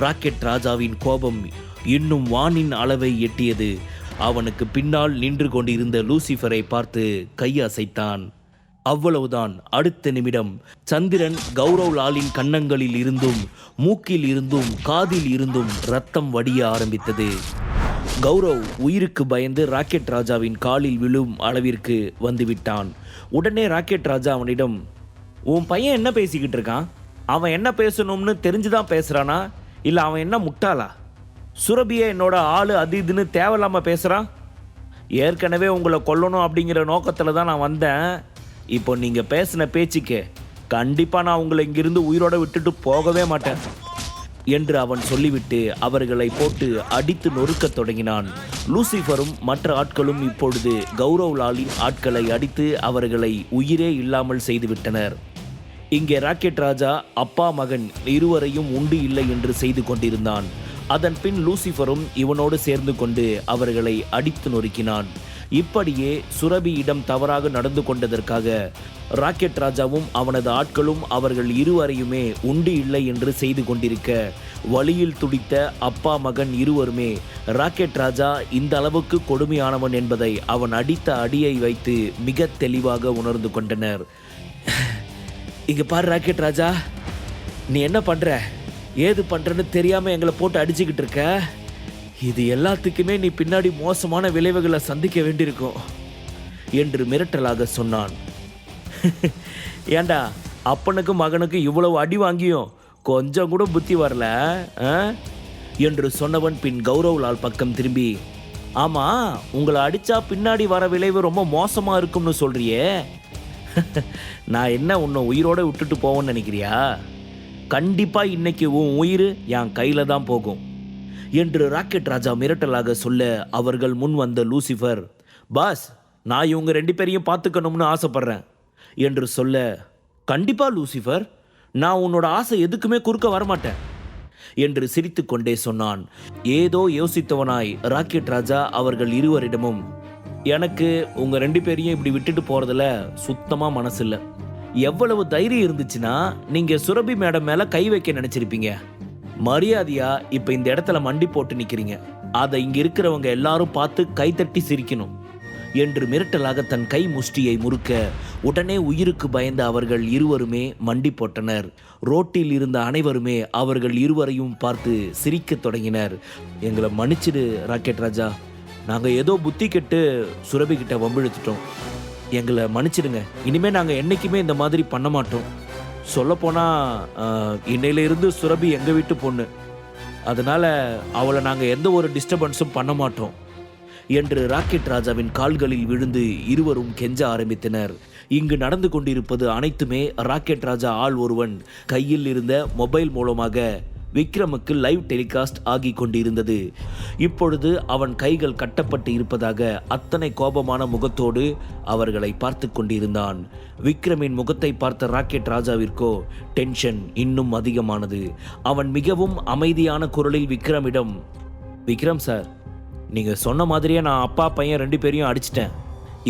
Rocket ராஜாவின் கோபம் இன்னும் வானின் அளவை எட்டியது. அவனுக்கு பின்னால் நின்று கொண்டிருந்த லூசிஃபரை பார்த்து கையசைத்தான். அவ்வளவுதான். அடுத்த நிமிடம் சந்திரன் கௌரவ் லாலின் கன்னங்களில் இருந்தும் மூக்கில் இருந்தும் காதில் இருந்தும் ரத்தம் வடிய ஆரம்பித்தது. கௌரவ் உயிருக்கு பயந்து ராக்கெட் ராஜாவின் காலில் விழும் அளவிற்கு வந்துவிட்டான். உடனே ராக்கெட் ராஜா அவனிடம், உன் பையன் என்ன பேசிக்கிட்டு இருக்கான்? அவன் என்ன பேசணும்னு தெரிஞ்சுதான் பேசுகிறானா, இல்லை அவன் என்ன முட்டாளா? சுரபியை என்னோட ஆள் அது இதுன்னு தேவையில்லாமல் பேசுகிறான். ஏற்கனவே உங்களை கொல்லணும் அப்படிங்கிற நோக்கத்தில் தான் நான் வந்தேன். இப்போ நீங்கள் பேசின பேச்சுக்கே கண்டிப்பாக நான் உங்களை இங்கிருந்து உயிரோடு விட்டுட்டு போகவே மாட்டேன் என்று அவன் சொல்லிவிட்டு அவர்களை போட்டு அடித்து நொறுக்கத் தொடங்கினான். லூசிஃபரும் மற்ற ஆட்களும் இப்பொழுது கௌரவ் லாலின் ஆட்களை அடித்து அவர்களை உயிரே இல்லாமல் செய்துவிட்டனர். இங்கே ராக்கெட் ராஜா அப்பா மகன் இருவரையும் உண்டு இல்லை என்று செய்து கொண்டிருந்தான். அதன் பின் லூசிஃபரும் இவனோடு சேர்ந்து கொண்டு அவர்களை அடித்து நொறுக்கினான். இப்படியே சுரபியிடம் தவறாக நடந்து கொண்டதற்காக ராக்கெட் ராஜாவும் அவனது ஆட்களும் அவர்கள் இருவரையுமே உண்டு இல்லை என்று செய்து கொண்டிருக்க, வழியில் துடித்த அப்பா மகன் இருவருமே ராக்கெட் ராஜா இந்த அளவுக்கு கொடுமையானவன் என்பதை அவன் அடித்த அடியை வைத்து மிக தெளிவாக உணர்ந்து கொண்டனர். இங்க பாரு ராக்கெட் ராஜா, நீ என்ன பண்ற, ஏது பண்றன்னு தெரியாம எங்களை போட்டு அடிச்சுக்கிட்டு இருக்க. இது எல்லாத்துக்குமே நீ பின்னாடி மோசமான விளைவுகளை சந்திக்க வேண்டியிருக்கும் என்று மிரட்டலாக சொன்னான். ஏண்டா, அப்பனுக்கும் மகனுக்கும் இவ்வளவு அடி வாங்கியும் கொஞ்சம் கூட புத்தி வரல என்று சொன்னவன் பின் கௌரவ் லால் பக்கம் திரும்பி, ஆமா, உங்களை அடிச்சா பின்னாடி வர விளைவு ரொம்ப மோசமா இருக்கும்னு சொல்றியே, நான் என்ன உன்னை உயிரோட விட்டுட்டு போவேன்னு நினைக்கிறியா? கண்டிப்பா இன்னைக்கு உன் உயிர் என் கையில தான் போகும் என்று ராக்கெட் ராஜா மிரட்டலாக சொல்ல, அவர்கள் முன் வந்த லூசிஃபர், பாஸ், நான் இவங்க 2 பேரையும் பார்த்துக்கணும்னு ஆசைப்படுறேன் என்று சொல்ல, கண்டிப்பா லூசிஃபர், நான் உன்னோட ஆசை எதுக்குமே குறுக்க வரமாட்டேன் என்று சிரித்து கொண்டே சொன்னான். ஏதோ யோசித்தவனாய் ராக்கெட் ராஜா அவர்கள் இருவரிடமும், எனக்கு உங்க 2 பேரையும் இப்படி விட்டுட்டு போறதுல சுத்தமா மனசில்லை. எவ்வளவு தைரியம் இருந்துச்சுன்னா நீங்க சுரபி மேடம் மேல கை வைக்க நினைச்சிருப்பீங்க. மரியாதையா இப்ப இந்த இடத்துல மண்டி போட்டு நிக்கிறீங்க. அதை இங்க இருக்கிறவங்க எல்லாரும் பார்த்து கைத்தட்டி சிரிக்கணும் என்று மிரட்டலாக தன் கை முஷ்டியை முறுக்க, உடனே உயிருக்கு பயந்த அவர்கள் இருவருமே மண்டி போட்டனர். ரோட்டில் இருந்த அனைவருமே அவர்கள் இருவரையும் பார்த்து சிரிக்க தொடங்கினர். எங்களை மன்னிச்சிடு ராக்கெட் ராஜா, நாங்க ஏதோ புத்தி கெட்டு சுரபி கிட்ட வம்பிழுத்துட்டோம், எங்களை மன்னிச்சிடுங்க. இனிமே நாங்க என்னைக்குமே இந்த மாதிரி பண்ண மாட்டோம். சொல்லப்போனால் இன்னையிலிருந்து சுரபி எங்கள் வீட்டு பொண்ணு, அதனால் அவளை நாங்கள் எந்த ஒரு டிஸ்டர்பன்ஸும் பண்ண மாட்டோம் என்று ராக்கெட் ராஜாவின் கால்களில் விழுந்து இருவரும் கெஞ்ச ஆரம்பித்தனர். இங்கு நடந்து கொண்டிருப்பது அனைத்துமே ராக்கெட் ராஜா ஆள் ஒருவன் கையில் இருந்த மொபைல் மூலமாக விக்ரமுக்கு லைவ் டெலிகாஸ்ட் ஆகி கொண்டிருந்தது. இப்பொழுது அவன் கைகள் கட்டப்பட்டு இருப்பதாக அத்தனை கோபமான முகத்தோடு அவர்களை பார்த்து கொண்டிருந்தான். விக்ரமின் முகத்தை பார்த்த ராக்கெட் ராஜாவிற்கோ டென்ஷன் இன்னும் அதிகமானது. அவன் மிகவும் அமைதியான குரலில் விக்ரமிடம், விக்ரம் சார், நீங்கள் சொன்ன மாதிரியே நான் அப்பா பையன் 2 பேரையும் அடிச்சிட்டேன்.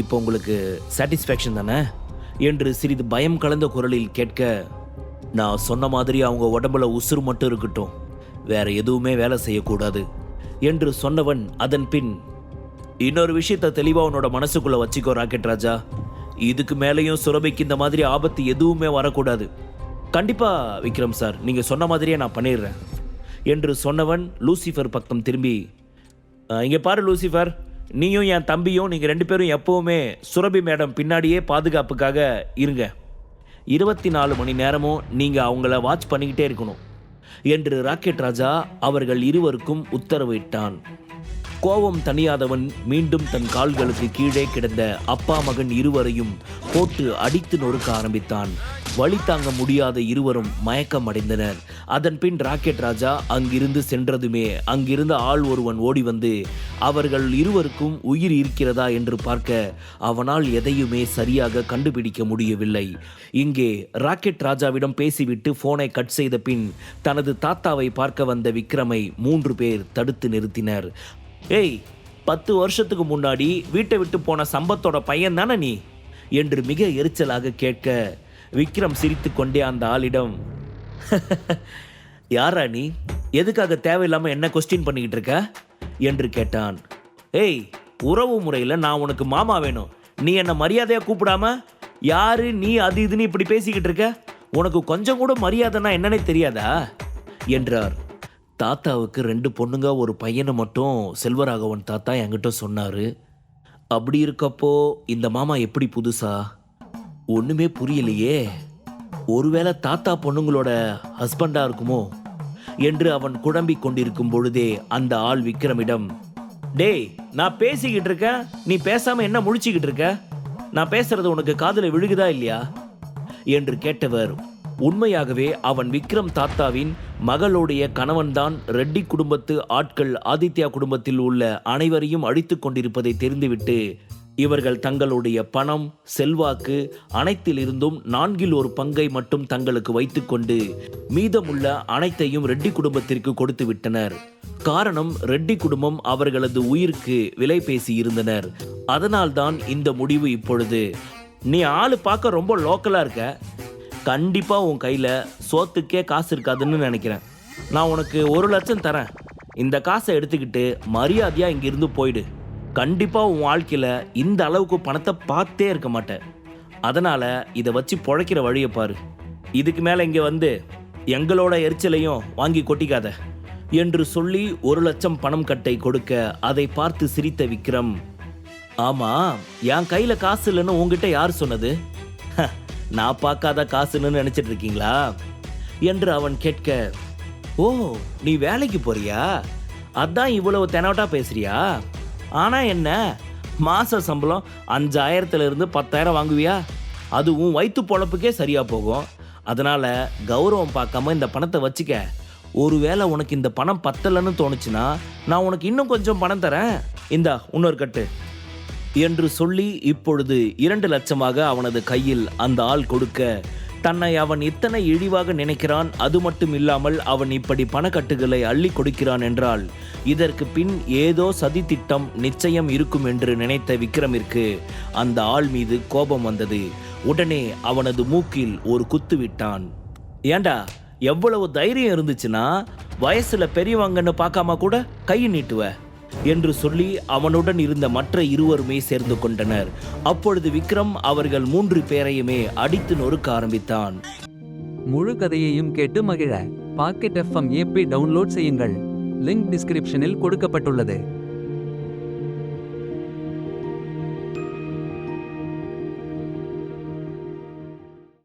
இப்போ உங்களுக்கு சாட்டிஸ்ஃபேக்ஷன் தானே என்று சிறிது பயம் கலந்த குரலில் கேட்க, நான் சொன்ன மாதிரி அவங்க உடம்புல உசுறு மட்டும் இருக்கட்டும், வேற எதுவுமே வேலை செய்யக்கூடாது என்று சொன்னவன் அதன் பின், இன்னொரு விஷயத்தை தெளிவாக உன்னோட மனசுக்குள்ள வச்சுக்கோ ராக்கெட் ராஜா, இதுக்கு மேலேயும் சுரபிக்கு இந்த மாதிரி ஆபத்து எதுவுமே வரக்கூடாது. கண்டிப்பா விக்ரம் சார், நீங்க சொன்ன மாதிரியே நான் பண்ணிடுறேன் என்று சொன்னவன் லூசிஃபர் பக்கம் திரும்பி, இங்க பாரு லூசிஃபர், நீயும் என் தம்பியும் நீங்கள் 2 பேரும் எப்பவுமே சுரபி மேடம் பின்னாடியே பாதுகாப்புக்காக இருங்க. 24 மணி நேரமும் நீங்கள் அவங்கள வாட்ச் பண்ணிக்கிட்டே இருக்கணும் என்று ராக்கெட் ராஜா அவர்கள் இருவருக்கும் உத்தரவிட்டான். கோபம் தணியாதவன் மீண்டும் தன் கால்களுக்கு கீழே கிடந்த அப்பா மகன் இருவரையும் போட்டு அடித்து நொறுக்க ஆரம்பித்தான். வலி தாங்க முடியாத இருவரும் மயக்கம் அடைந்தனர். அதன் பின் ராக்கெட் ராஜா அங்கிருந்து சென்றதுமே அங்கிருந்த ஆள் ஒருவன் ஓடி வந்து அவர்கள் இருவருக்கும் உயிர் இருக்கிறதா என்று பார்க்க அவனால் எதையுமே சரியாக கண்டுபிடிக்க முடியவில்லை. இங்கே ராக்கெட் ராஜாவிடம் பேசிவிட்டு போனை கட் செய்த பின் தனது தாத்தாவை பார்க்க வந்த விக்ரமை 3 பேர் தடுத்து நிறுத்தினர். ஏய், 10 வருஷத்துக்கு முன்னாடி வீட்டை விட்டு போன சம்பத்தோட பையன் தானே நீ என்று மிக எரிச்சலாக கேட்க விக்ரம் சிரித்து கொண்டே அந்த ஆளிடம், யாரா நீ, எதுக்காக தேவையில்லாம என்ன கொஸ்டின் பண்ணிக்கிட்டு இருக்க என்று கேட்டான். ஏய், உறவு முறையில் நான் உனக்கு மாமா வேணும், நீ என்ன மரியாதையா கூப்பிடாம யாரு நீ அது இதுன்னு இப்படி பேசிக்கிட்டு இருக்க, உனக்கு கொஞ்சம் கூட மரியாதைன்னா என்னன்னே தெரியாதா என்றார். தாத்தாவுக்கு 2 பொண்ணுங்க ஒரு பையனை மட்டும் செல்வராகவன் தாத்தா என்கிட்ட சொன்னாரு. அப்படி இருக்கப்போ இந்த மாமா எப்படி புதுசா? ஒண்ணுமே புரியலையே. ஒருவேளை தாத்தா பொண்ணுங்களோட ஹஸ்பண்டா இருக்குமோ என்று அவன் குழம்பிக் கொண்டிருக்கும் பொழுதே அந்த ஆள் விக்ரமிடம், டேய், நான் பேசிக்கிட்டு இருக்கேன், நீ பேசாம என்ன முழிச்சுக்கிட்டு இருக்க, நான் பேசுறது உனக்கு காதுல விழுகுதா இல்லையா என்று கேட்டவர் உண்மையாகவே அவன் விக்ரம் தாத்தாவின் மகளுடைய கணவன்தான் ரெட்டி குடும்பத்து ஆட்கள் ஆதித்யா குடும்பத்தில் உள்ள அனைவரையும் அழித்து கொண்டிருப்பதை தெரிந்துவிட்டு இவர்கள் தங்களுடைய பணம் செல்வாக்கு அனைத்திலிருந்தும் 4 பங்கை மட்டும் தங்களுக்கு வைத்துக்கொண்டு மீதமுள்ள அனைத்தையும் ரெட்டி குடும்பத்திற்கு கொடுத்து விட்டனர். காரணம், ரெட்டி குடும்பம் அவர்களது உயிருக்கு விலை பேசி இருந்தனர். அதனால்தான் இந்த முடிவு. இப்பொழுது நீ ஆளு பார்க்க ரொம்ப லோக்கலா இருக்க, கண்டிப்பா உன் கையில சோத்துக்கே காசு இருக்காதுன்னு நினைக்கிறேன். நான் உனக்கு 1 லட்சம் தரேன், இந்த காசை எடுத்துக்கிட்டு மரியாதையா இங்கிருந்து போயிடு. கண்டிப்பா உன் வாழ்க்கையில இந்த அளவுக்கு பணத்தை பார்த்தே இருக்க மாட்டேன். அதனால இதை வச்சு பொழைக்கிற வழியை பாரு. இதுக்கு மேல இங்க வந்து எங்களோட எரிச்சலையும் வாங்கி கொட்டிக்காத என்று சொல்லி 1 லட்சம் பணம் கட்டை கொடுக்க அதை பார்த்து சிரித்த விக்ரம், ஆமா, என் கையில காசு இல்லைன்னு உங்ககிட்ட யார் சொன்னது? நான் பார்க்காத காசுன்னு நினைச்சிட்டு இருக்கீங்களா என்று அவன் கேட்க, ஓ, நீ வேலைக்கு போறியா, அதான் இவ்வளவு தெனாவட்டா பேசுறியா? ஆனா என்ன, மாச சம்பளம் 5000 10,000 வாங்குவியா? அதுவும் வயிற்று பொழப்புக்கே சரியா போகும். அதனால கௌரவம் பார்க்காம இந்த பணத்தை வச்சுக்க. ஒருவேளை உனக்கு இந்த பணம் பத்தலன்னு தோணுச்சுன்னா நான் உனக்கு இன்னும் கொஞ்சம் பணம் தரேன், இந்தா இன்னொரு கட்டு என்று சொல்லி இப்பொழுது 2 லட்சமாக அவனது கையில் அந்த ஆள் கொடுக்க, தன்னை அவன் இத்தனை இழிவாக நினைக்கிறான். அது மட்டும் இல்லாமல் அவன் இப்படி பணக்கட்டுகளை அள்ளி கொடுக்கிறான் என்றால் இதற்கு பின் ஏதோ சதி திட்டம் நிச்சயம் இருக்கும் என்று நினைத்த விக்ரமிற்கு அந்த ஆள் மீது கோபம் வந்தது. உடனே அவனது மூக்கில் ஒரு குத்து விட்டான். ஏண்டா, எவ்வளவு தைரியம் இருந்துச்சுன்னா வயசுல பெரியவங்கன்னு பார்க்காம கூட கை நீட்டுவ என்று சொல்லி அவனுடன் இருந்த மற்ற 2 சேர்ந்து கொண்டனர். அப்பொழுது விக்ரம் அவர்கள் 3 பேரையுமே அடித்து நொறுக்க ஆரம்பித்தான். முழு கதையையும் கேட்டு மகிழ பாக்கெட் FM ஆப்பை டவுன்லோட் செய்யுங்கள். லிங்க் டிஸ்கிரிப்ஷனில் கொடுக்கப்பட்டுள்ளது.